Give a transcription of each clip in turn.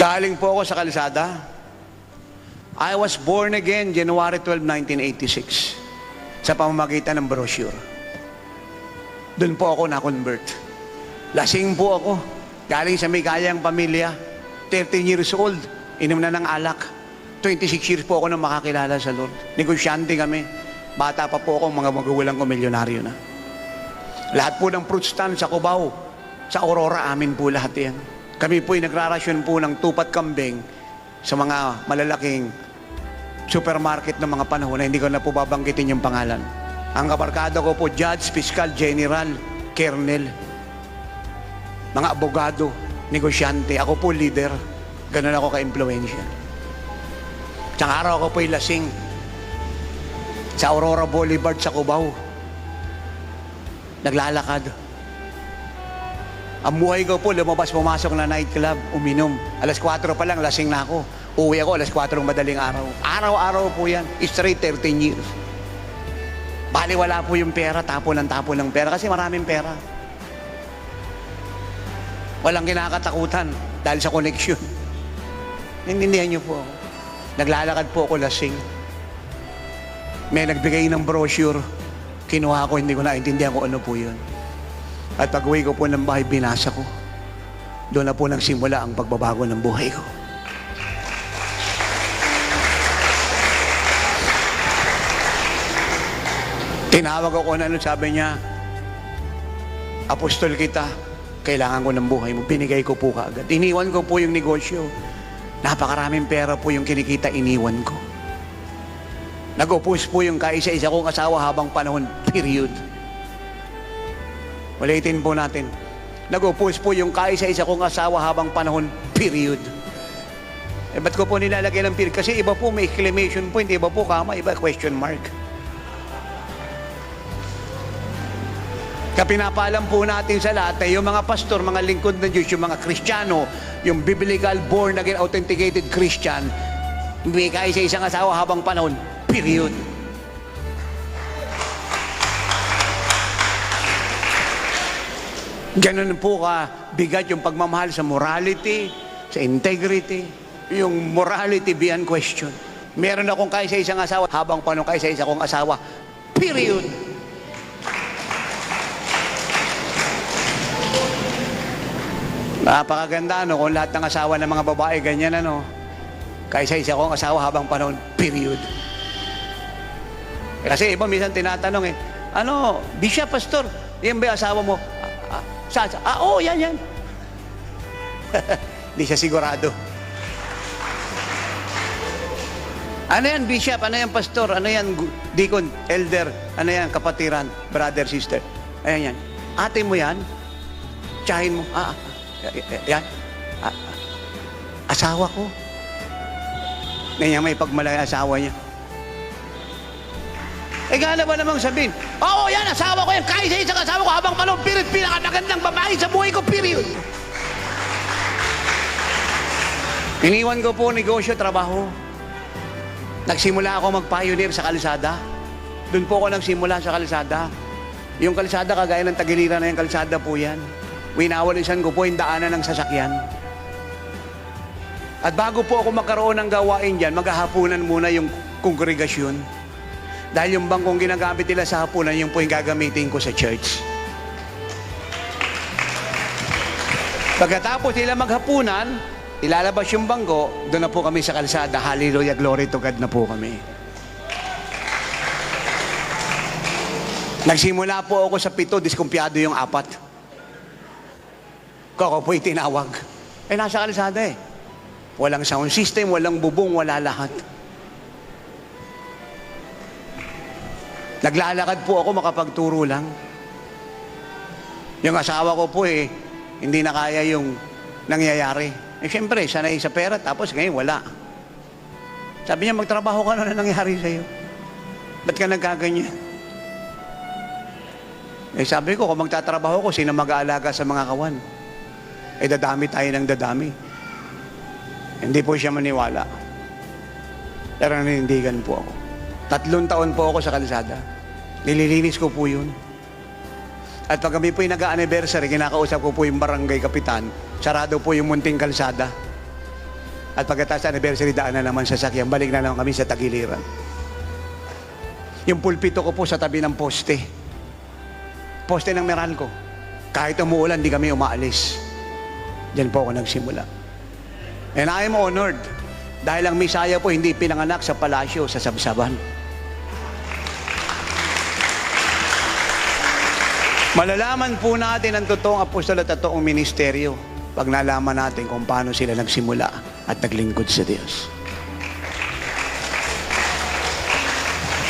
Galing po ako sa kalsada. I was born again January 12, 1986 sa pamamagitan ng brochure. Doon po ako na-convert. Lasing po ako. Galing sa may kayang pamilya. 13 years old. Inom na ng alak. 26 years po ako nang makakilala sa Lord. Negosyante kami. Bata pa po ako, mga magulang ko, milyonaryo na. Lahat po ng fruit stand sa Cubao, sa Aurora, amin po lahat yan. Kami po'y nagrarasyon po ng tupat kambing sa mga malalaking supermarket ng mga panahon na hindi ko na po babanggitin yung pangalan. Ang kabarkada ko po, judge, fiscal, general, colonel, mga abogado, negosyante. Ako po leader. Ganun ako ka-impluensya. Isang araw ako po'y lasing sa Aurora Boulevard sa Cubao. Naglalakad. Ang buhay ko po, lumabas, pumasok na nightclub, uminom. Alas 4 pa lang, lasing na ako. Uwi ako, alas 4 madaling araw. Araw-araw po yan. Straight 13 years. Bali, wala po yung pera, tapo ng pera kasi maraming pera. Walang kinakatakutan dahil sa connection. Naintindihan niyo po ako. Naglalakad po ako lasing. May nagbigay ng brochure. Kinuha ko, hindi ko naintindihan kung ano po yun. At pag-uwi ko po ng bahay, binasa ko. Doon na po nagsimula ang pagbabago ng buhay ko. Tinawag ako na ano, sabi niya, apostol kita, kailangan ko ng buhay mo. Binigay ko po kaagad. Iniwan ko po yung negosyo. Napakaraming pera po yung kinikita, iniwan ko. Nag-opose po yung kaisa-isa kong asawa habang panahon, period. Ulitin po natin. Nag-opose po yung kaisa-isa kong asawa habang panahon, period. Eh, ba't ko po nilalagay ng period? Kasi iba po may exclamation point, iba po kama, iba question mark. Kapinapalam po natin sa lahat na yung mga pastor, mga lingkod ng Diyos, yung mga Kristiyano, yung biblical, born again, authenticated Christian, may kaisa-isang asawa habang panahon, period. Ganun po ka bigat yung pagmamahal sa morality, sa integrity, yung morality beyond question. Meron akong kaisa-isang asawa habang panahon kaisa-isa kong asawa, period. Napakaganda, no? Kung lahat ng asawa ng mga babae, ganyan, ano? Kaisa-isa kong asawa habang panahon, period. Kasi iba minsan tinatanong ano, Bishop, Pastor, yan ba yung asawa mo? Oo, yan. Hindi siya sigurado. Ano yan, Bishop? Ano yan, Pastor? Ano yan, Deacon, Elder? Ano yan, kapatiran, brother, sister? Ayan yan. Ate mo yan? Tsahin mo? Yan. Asawa ko. Ganyan may pagmalay asawa niya. Gana ba namang sabihin, oo, yan, asawa ko yan, kaisa-isang asawa ko habang panahon, period, pinakamagandang babae sa buhay ko, period. Iniwan ko po negosyo, trabaho. Nagsimula ako mag-pioneer sa kalsada. Doon po ako nagsimula sa kalsada. Yung kalsada, kagaya ng Tagiliran na yung kalsada po yan. Winawalisan ko po yung daanan ng sasakyan. At bago po ako magkaroon ng gawain dyan, maghahapunan muna yung kongregasyon. Dahil yung bangkong ginagamit nila sa hapunan, yung po yung gagamitin ko sa church. Pagkatapos nila maghapunan, ilalabas yung bangko, doon na po kami sa kalsada. Hallelujah, glory to God na po kami. Nagsimula po ako sa 7, diskumpiyado yung 4. Ako po itinawag. Nasa kalsada eh. Walang sound system, walang bubong, wala lahat. Naglalakad po ako, makapagturo lang. Yung asawa ko po hindi na kaya yung nangyayari. Siyempre, sanay sa pera, tapos ngayon wala. Sabi niya, magtrabaho ka na nangyari sa'yo. Ba't ka nagkaganyan? Sabi ko, kung magtatrabaho ko, sino mag-aalaga sa mga kawan? Dadami tayo ng dadami. Hindi po siya maniwala. Pero nanindigan po ako. 3 taon po ako sa kalsada. Nililinis ko po yun. At pag kami po yung nag-anniversary, kinakausap ko po yung barangay kapitan, sarado po yung munting kalsada. At pagkatapos anniversary, daan na naman sa sakyan. Balik na naman kami sa Tagiliran. Yung pulpito ko po sa tabi ng poste. Poste ng Meralco. Kahit umuulan, di kami umaalis. Diyan po ako nagsimula. And I am honored dahil ang Misaya po hindi pinanganak sa palasyo, sa Sabsaban. Malalaman po natin ang totoong apostol at totoong ministeryo pag nalaman natin kung paano sila nagsimula at naglingkod sa Diyos.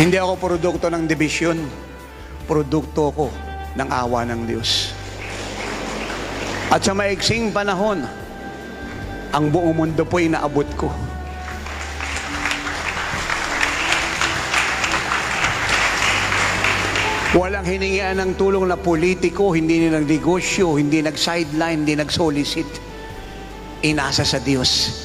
Hindi ako produkto ng dibisyon, produkto ko ng awa ng Diyos. At sa maiksing panahon, ang buong mundo po'y naabot ko. Walang hiningian ng tulong na politiko, hindi nagnegosyo, hindi nag-sideline, hindi nag-solicit. Inasa sa Diyos.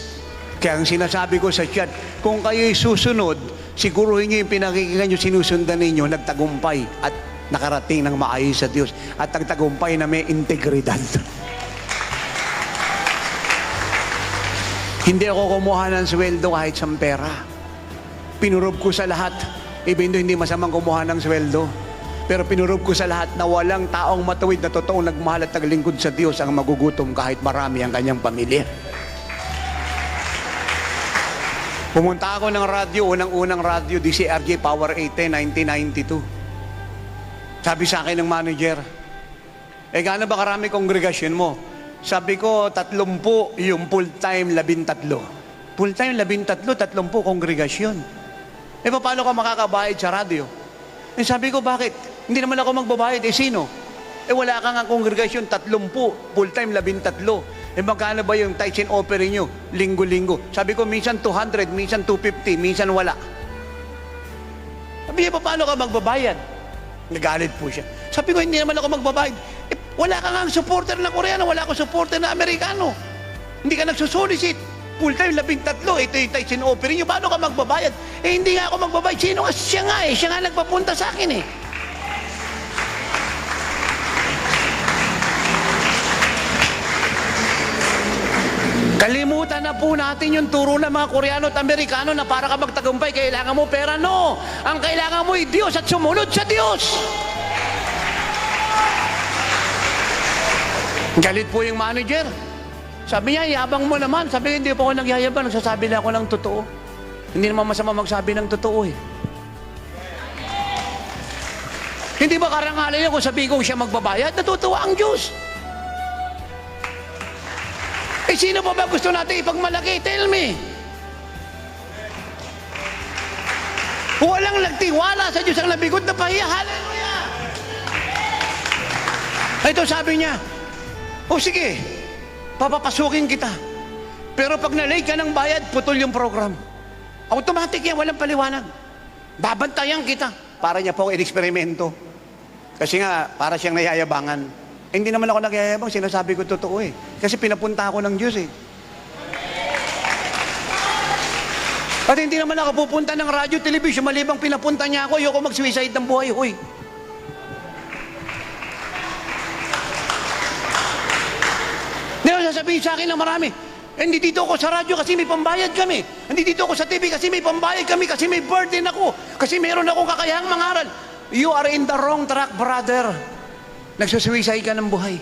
Kaya ang sinasabi ko sa chat, kung kayo'y susunod, siguruhin nyo yung pinakikinggan nyo, sinusundan ninyo, nagtagumpay at nakarating ng maayos sa Diyos. At nagtagumpay na may integridad. Hindi ako kumuha ng sweldo kahit sa pera. Pinurob ko sa lahat. Even though hindi masamang kumuha ng sweldo. Pero pinurob ko sa lahat na walang taong matuwid na totoong nagmahal at naglingkod sa Diyos ang magugutom kahit marami ang kanyang pamilya. Pumunta ako ng radyo, unang-unang radyo, DCRJ Power 80, 1992. Sabi sa akin ng manager, gaano ba karami kongregasyon mo? Sabi ko, 30 yung full-time 13. Full-time 13, 30 kongregasyon. Paano ka makakabayad sa radyo? Sabi ko, bakit? Hindi naman ako magbabayad. Sino? Wala ka nga kongregasyon, 30, full-time 13. Magkano ba yung tithes and offering nyo? Linggo-linggo. Sabi ko, minsan 200, minsan 250, minsan wala. Sabi niya, paano ka magbabayad? Nagalit po siya. Sabi ko, hindi naman ako magbabayad. Wala ka nga supporter na Koreano, wala akong supporter na Amerikano. Hindi ka nagsusolicit. Full-time 13, ito yung tithes and offering nyo. Paano ka magbabayad? Hindi nga ako magbabayad. Sino nga? Siya nga Siya nga nagpapunta sa akin Kalimutan na po natin yung turo ng mga Koreano at Amerikano na para ka magtagumpay, kailangan mo pera. No! Ang kailangan mo ay Diyos at sumunod sa Diyos. Galit po yung manager. Sabi niya, yabang mo naman. Sabi niya, hindi po ako nagyayabang. Nagsasabi lang ako ng totoo. Hindi naman masama magsabi ng totoo Hindi ba karangalan niya kung sabihin ko siya magbabayad? Natutuwa ang Diyos. Sino pa ba gusto natin ipagmalaki? Tell me. Walang nagtiwala sa Diyos ang nabigot na pahiya. Hallelujah! Ito sabi niya, sige, papapasukin kita. Pero pag na-late ka ng bayad, putol yung program. Automatic yan, walang paliwanag. Babantayan kita. Para niya po in-eksperimento. Kasi nga, para siyang nayayabangan. Hindi naman ako nagyayabang, sinasabi ko totoo Kasi pinapunta ako ng Diyos At hindi naman ako pupunta ng radyo, television, malibang pinapunta niya ako, ayoko mag-suicide ng buhay, Hindi naman sasabihin sa akin ng marami, hindi dito ako sa radyo kasi may pambayad kami. Hindi dito ako sa TV kasi may pambayad kami, kasi may burden ako, kasi meron akong kakayahang mangaral. You are in the wrong track, brother. Nagsusuicide ka ng buhay.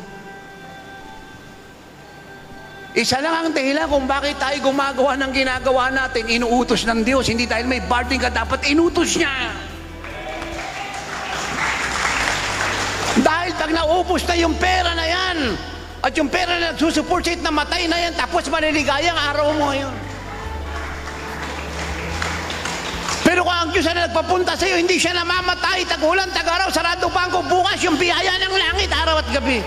Isa lang ang dahilan kung bakit tayo gumagawa ng ginagawa natin, inuutos ng Diyos. Hindi dahil may burden ka, dapat inutos niya. Dahil pag naubos na yung pera na yan, at yung pera na nagsusupport sa na matay na yan, tapos maliligaya ang araw mo ngayon. Pero kung ang Diyos na nagpapunta sa iyo, hindi siya namamatay, tag-ulan, tag-araw, sarado bangko, bukas yung biyaya ng langit, araw at gabi.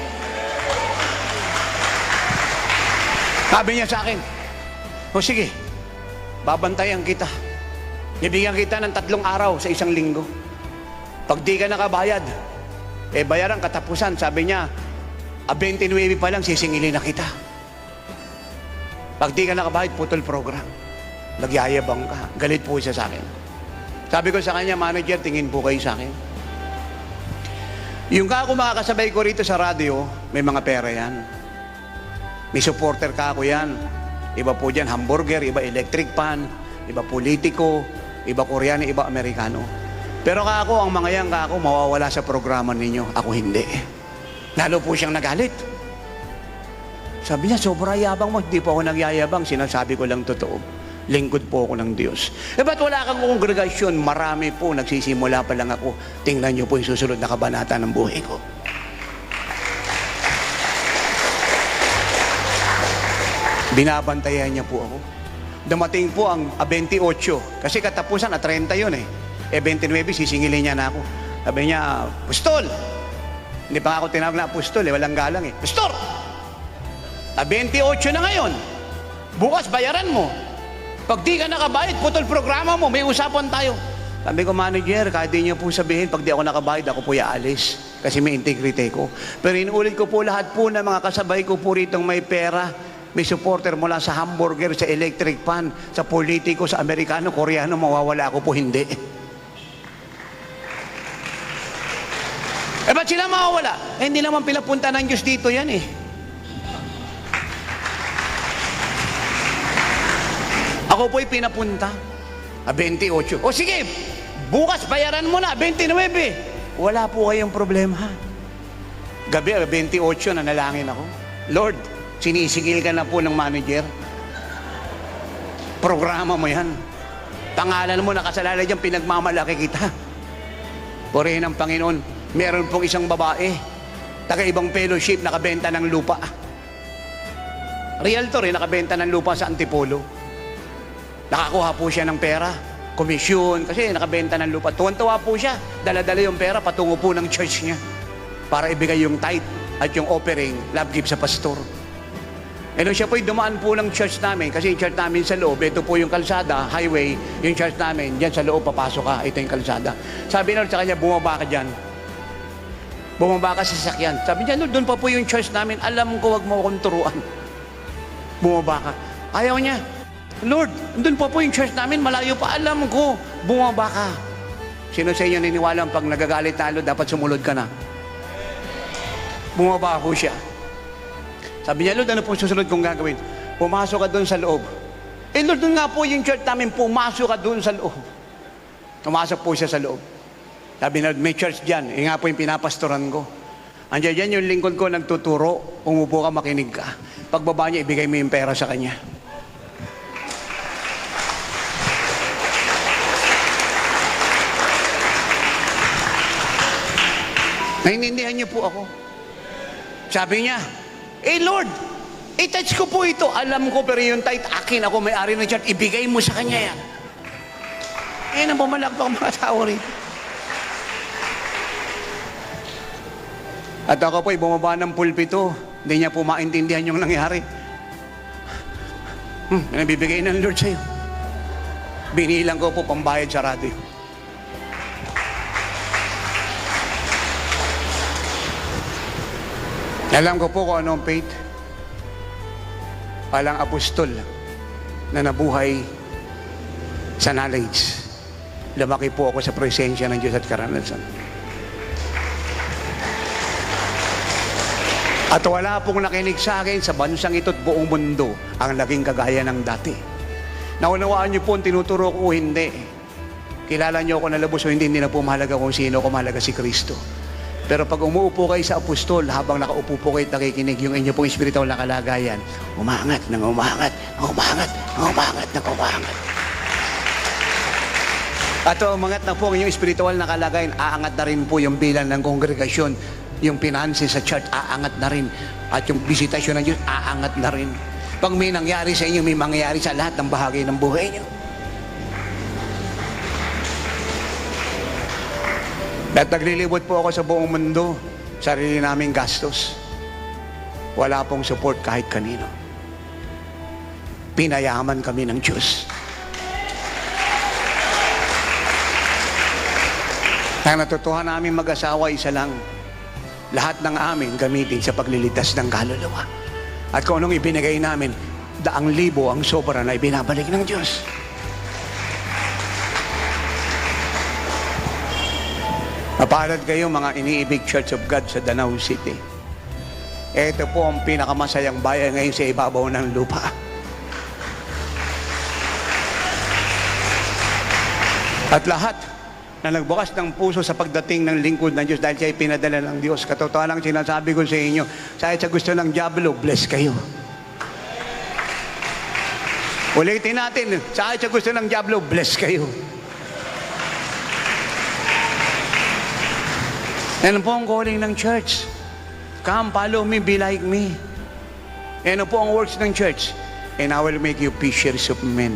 Sabi niya sa akin, sige, babantayan kita. Bibigyan kita ng 3 araw sa isang linggo. Pag di ka nakabayad, bayaran katapusan. Sabi niya, 29 pa lang, sisingilin na kita. Pag di ka nakabayad, putol program. Nagyayabang ka. Galit po siya sa akin. Sabi ko sa kanya, manager, tingin po kayo sa akin. Yung ako makakasabay ko rito sa radyo, may mga pera yan. May supporter ka ako yan. Iba po dyan, hamburger, iba electric pan, iba politiko, iba Koreano, iba Amerikano. Pero kako, ang mga yan, kako, mawawala sa programa ninyo. Ako hindi. Lalo po siyang nagalit. Sabi niya, sobra yabang mo. Hindi po ako nagyayabang. Sinasabi ko lang totoo. Lingkod po ako ng Diyos. Ba't wala kang kongregasyon? Marami po. Nagsisimula pa lang ako. Tingnan niyo po yung susunod na kabanata ng buhay ko. Binabantayan niya po ako. Dumating po ang 28. Kasi katapusan, 30 yun eh. 29, sisingilin niya na ako. Sabi niya, Pustol! Hindi pa ako tinawag na Pustol eh. Walang galang eh. Pustol! 28 na ngayon. Bukas bayaran mo. Pag di ka nakabayad, putol programa mo. May usapan tayo. Sabi ko, manager, kahit di niyo po sabihin, pag di ako nakabayad, ako po aalis. Kasi may integrity ko. Pero inuulit ko po lahat po na mga kasabay ko po ritong may pera. May supporter mula sa hamburger, sa electric pan, sa politiko, sa Amerikano, Koreano, mawawala ako po hindi. Ba't sila mawawala? Hindi naman pinapunta ng Diyos dito yan eh. Ako po'y pinapunta. 28. O sige, bukas bayaran mo na, 29. Wala po kayong problema. Gabi, 28, nanalangin ako. Lord, sinisigil ka na po ng manager. Programa mo yan. Pangalan mo nakasalalay dyan, pinagmamalaki kita. Purihin ng Panginoon, meron pong isang babae, taga-ibang fellowship, nakabenta ng lupa. Realtor nakabenta ng lupa sa Antipolo. Nakakuha po siya ng pera, komisyon, kasi nakabenta ng lupa. Tuwan-tuwa po siya, dala-dala yung pera, patungo po ng church niya para ibigay yung tithe at yung offering, love gift sa pastor. E nung siya po'y dumaan po ng church namin, kasi yung church namin sa loob, ito po yung kalsada, highway, yung church namin, dyan sa loob, papasok ka, ito yung kalsada. Sabi na sa kanya, bumaba ka dyan. Bumaba ka sa sasakyan. Sabi niya, doon pa po yung church namin, alam ko, wag mo akong turuan. Bumaba ka. Ayaw niya. Lord, doon pa po yung church namin, malayo pa, alam ko, bumaba ka. Sino sa inyo niniwala pag nagagalit talo, dapat sumulod ka na? Bumaba po siya. Sabi niya, Lord, ano po susunod kong gagawin? Pumasok ka doon sa loob. Eh Lord, doon nga po yung church namin, pumasok ka doon sa loob. Pumasok po siya sa loob. Sabi niya, may church dyan. Eh nga po yung pinapastoran ko. Andiyan dyan yung lingkod ko nagtuturo, umupo ka, makinig ka. Pagbaba niya, ibigay mo yung pera sa kanya. Naiintindihan niyo po ako. Sabi niya, Lord, i-touch ko po ito. Alam ko, pero yung tithe, akin ako, may-ari ng church, ibigay mo sa kanya yan. Nang pumalakpak mga tao rito. At ako po'y bumaba ng pulpito. Hindi niya po maintindihan yung nangyari. Nabibigay ng Lord sa'yo. Binilang ko po pambayad sa radio. Alam ko po kung anong faith. Walang apostol na nabuhay sa knowledge. Lumaki po ako sa presensya ng Diyos at karanasan. At wala pong nakinig sa akin sa bansang ito't buong mundo ang naging kagaya ng dati. Naunawaan niyo po ang tinuturo ko, hindi. Kilala niyo ako na lubos o hindi na po mahalaga kung sino ko, mahalaga si Kristo. Pero pag umuupo kayo sa apostol, habang nakaupo po kayo at nakikinig, yung inyo pong espiritual na kalagayan, umangat, nang umangat, nang umangat, nang umangat, nang umangat. At umangat na po ang inyong espiritual na kalagayan, aangat na rin po yung bilang ng kongregasyon, yung finances sa church, aangat na rin. At yung visitasyon ng Diyos, aangat na rin. Pag may nangyari sa inyo, may mangyayari sa lahat ng bahagi ng buhay niyo. At naglilibot po ako sa buong mundo, sarili naming gastos. Wala pong support kahit kanino. Pinayaman kami ng Diyos. Ang natutuhan namin mag-asawa, isa lang. Lahat ng amin gamitin sa pagliligtas ng kaluluwa. At kung anong ibinigay namin, 100,000 ang sobra na ibinabalik ng Diyos. Mapalad kayo mga iniibig Church of God sa Danau City. Ito po ang pinakamasayang bayan ngayon sa ibabaw ng lupa. At lahat na nagbukas ng puso sa pagdating ng lingkod ng Diyos dahil siya ay pinadala ng Diyos. Katotohanan ang sinasabi ko sa inyo, kahit sa gusto ng diablo, bless kayo. Ulitin natin, kahit sa gusto ng diablo, bless kayo. Yan po ang calling ng church. Come, follow me, be like me. Yan po ang works ng church. And I will make you fishers of men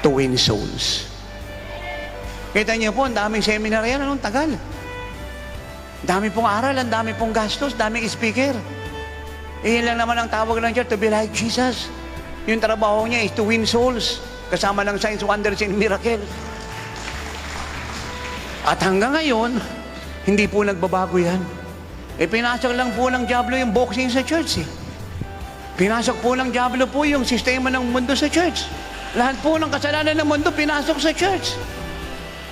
to win souls. Kita niyo po, ang daming seminar yan, anong tagal. Dami pong aral, ang dami pong gastos, daming speaker. Iyan lang naman ang tawag ng church, to be like Jesus. Yung trabaho niya is to win souls. Kasama ng signs, wonders, and miracles. At hanggang ngayon, hindi po nagbabago yan. Pinasok lang po ng diablo yung boxing sa church. Pinasok po ng diablo po yung sistema ng mundo sa church. Lahat po ng kasalanan ng mundo, pinasok sa church.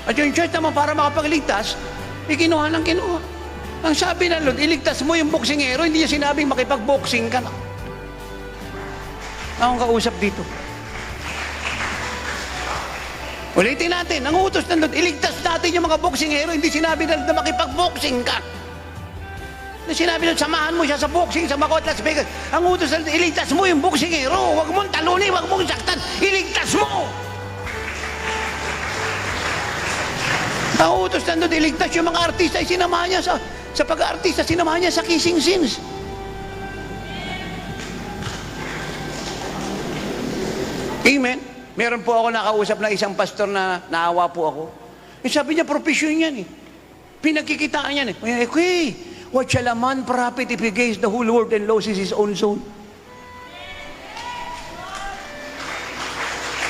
At yung church naman para makapagligtas, kinuha ng kinuha. Ang sabi ng Lord, iligtas mo yung boksingero, hindi niya sinabing makipag-boxing ka na. Akong kausap dito. Ulitin natin, ang utos ng Lord, iligtas natin yung mga boksingero, hindi sinabi na makipag-boxing ka. Sinabi nun, samahan mo siya sa boxing, sa Macau at Las Vegas. Ang utos ng Lord, iligtas mo yung boksingero, huwag mong talunin, huwag mong saktan, iligtas mo! Ang utos ng Lord, iligtas yung mga artista, sinamahan niya sa pag-artista, sinamahan niya sa kissing scenes. Amen. Meron po ako nakausap na isang pastor na naawa po ako. Sabi niya, profession yan eh. Pinagkikitaan yan eh. Okay, what shall a man profit if he gains the whole world and loses his own soul?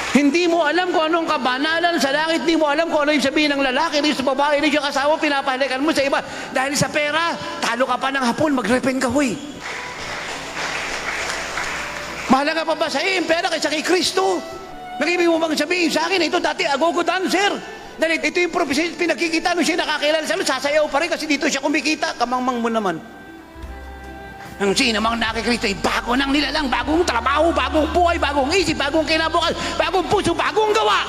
Hindi mo alam kung anong kabanalan sa langit, hindi mo alam kung ano yung sabihin ng lalaki, hindi sa babae, hindi yung asawa, pinapahalikan mo sa iba. Dahil sa pera, talo ka pa ng hapon, mag-repent ka, huy. Mahalaga pa ba sa iyo yung pera kaysa kay Kristo? Nag-ibig mo bang sabihin sa akin, ito dati agogo dancer. Dahil ito yung prophecy, pinakikita nung siya nakakilala sa Lord, sasayaw pa rin kasi dito siya kumikita, kamangmang mo naman. Ang sinamang nakikristo ay bago ng nilalang, bagong trabaho, bagong buhay, bagong isip, bagong kinabukas, bagong puso, bagong gawa.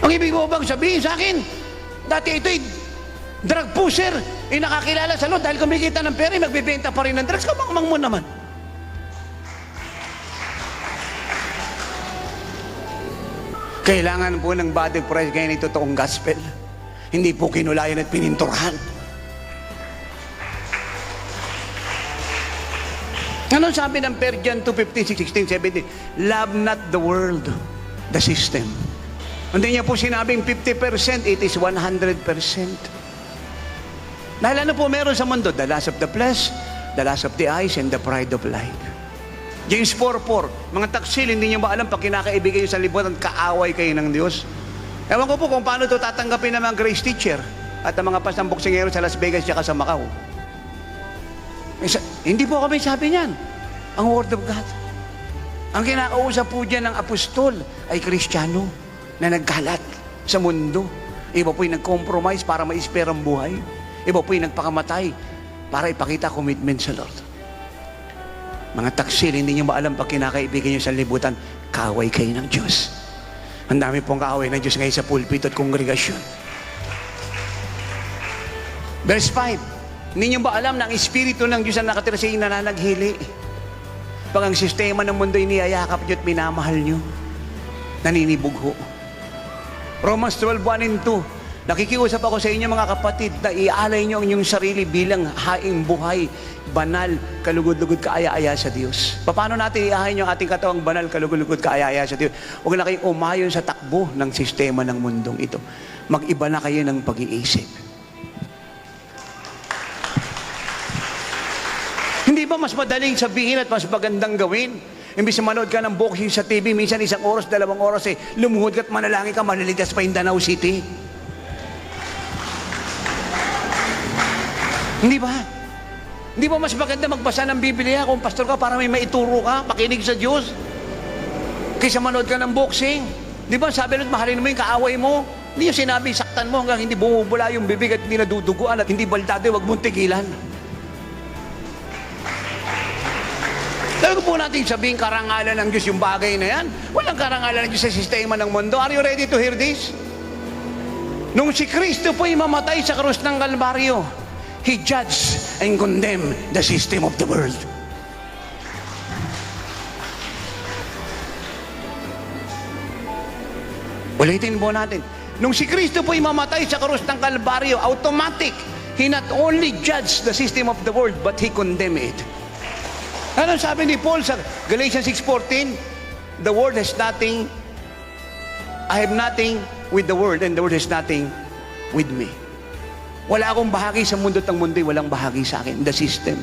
Ang ibig mo bang sabihin sa akin, dati ito'y drug pusher, nakakilala sa Lord dahil kumikita ng pera, magbibenta pa rin ng drugs, kamangmang mo naman. Kailangan po ng body of Christ ngayon ito toong gospel. Hindi po kinulayan at pininturahan. Ano sabi ng Persian 2:15, 16, 17? Love not the world, the system. Hindi niya po sinabing 50%, it is 100%. Dahil ano po meron sa mundo? The lust of the flesh, the lust of the eyes, and the pride of life. James 4:4, mga taksil, hindi niyo ba alam pag kinakaibigay sa libutan, kaaway kayo ng Diyos? Ewan ko po kung paano ito tatanggapin ng mga grace teacher at ang mga pasang boksingero sa Las Vegas at sa Macau. Hindi po kami sabi niyan. Ang Word of God. Ang kinakausap po dyan ng apostol ay Kristiyano na nagkalat sa mundo. Iba po'y nag-compromise para ma-spare ang buhay. Iba po'y nagpakamatay para ipakita commitment sa Lord. Mga taksil, hindi nyo ba alam pag kinakaibigan nyo sa libutan, kaaway kayo ng Diyos. Ang dami pong kaaway ng Diyos ngayon sa pulpit at kongregasyon. Verse 5, hindi nyo ba alam na ang Espiritu ng Diyos ang nakatira sa inyo nananaghili? Pag ang sistema ng mundo iniyayakap nyo at minamahal nyo, naninibugho. Romans 12:1 and 2, nakikiusap ako sa inyo mga kapatid na ialay nyo ang inyong sarili bilang haing buhay, banal, kalugod-lugod, kaaya-aya sa Diyos. Paano natin iahayin yung ating katawang banal, kalugod-lugod, kaaya-aya sa Diyos? Huwag na kayong umayon sa takbo ng sistema ng mundong ito. Mag-iba na kayo ng pag-iisip. Hindi ba mas madaling sabihin at mas magandang gawin? Imbis na manood ka ng boxing sa TV, minsan 1 oras, 2 oras, lumuhod ka at manalangin ka, maliligtas pa yung Danau City. Hindi ba? Hindi ba mas maganda magbasa ng Biblia kung pastor ka para may maituro ka, makinig sa Diyos? Kaysa manood ka ng boxing. Di ba sabi nun, mahalin mo yung kaaway mo? Hindi yung sinabi, saktan mo hanggang hindi bumubula yung bibig at hindi naduduguan at hindi baldado, huwag mong tigilan. Talaga po natin sabihin karangalan ng Diyos yung bagay na yan. Walang karangalan ng Diyos sa sistema ng mundo. Are you ready to hear this? Nung si Kristo po'y mamatay sa krus ng Kalbaryo, He judged and condemned the system of the world. Ulitin po natin. Nung si Kristo po'y mamatay sa krus ng Kalbaryo, automatic, He not only judged the system of the world, but He condemned it. Ano sabi ni Paul sa Galatians 6:14? The world has nothing, I have nothing with the world, and the world has nothing with me. Wala akong bahagi sa mundo at ang mundo'y walang bahagi sa akin. The system.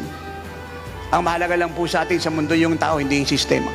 Ang mahalaga lang po sa atin sa mundo yung tao, hindi yung sistema.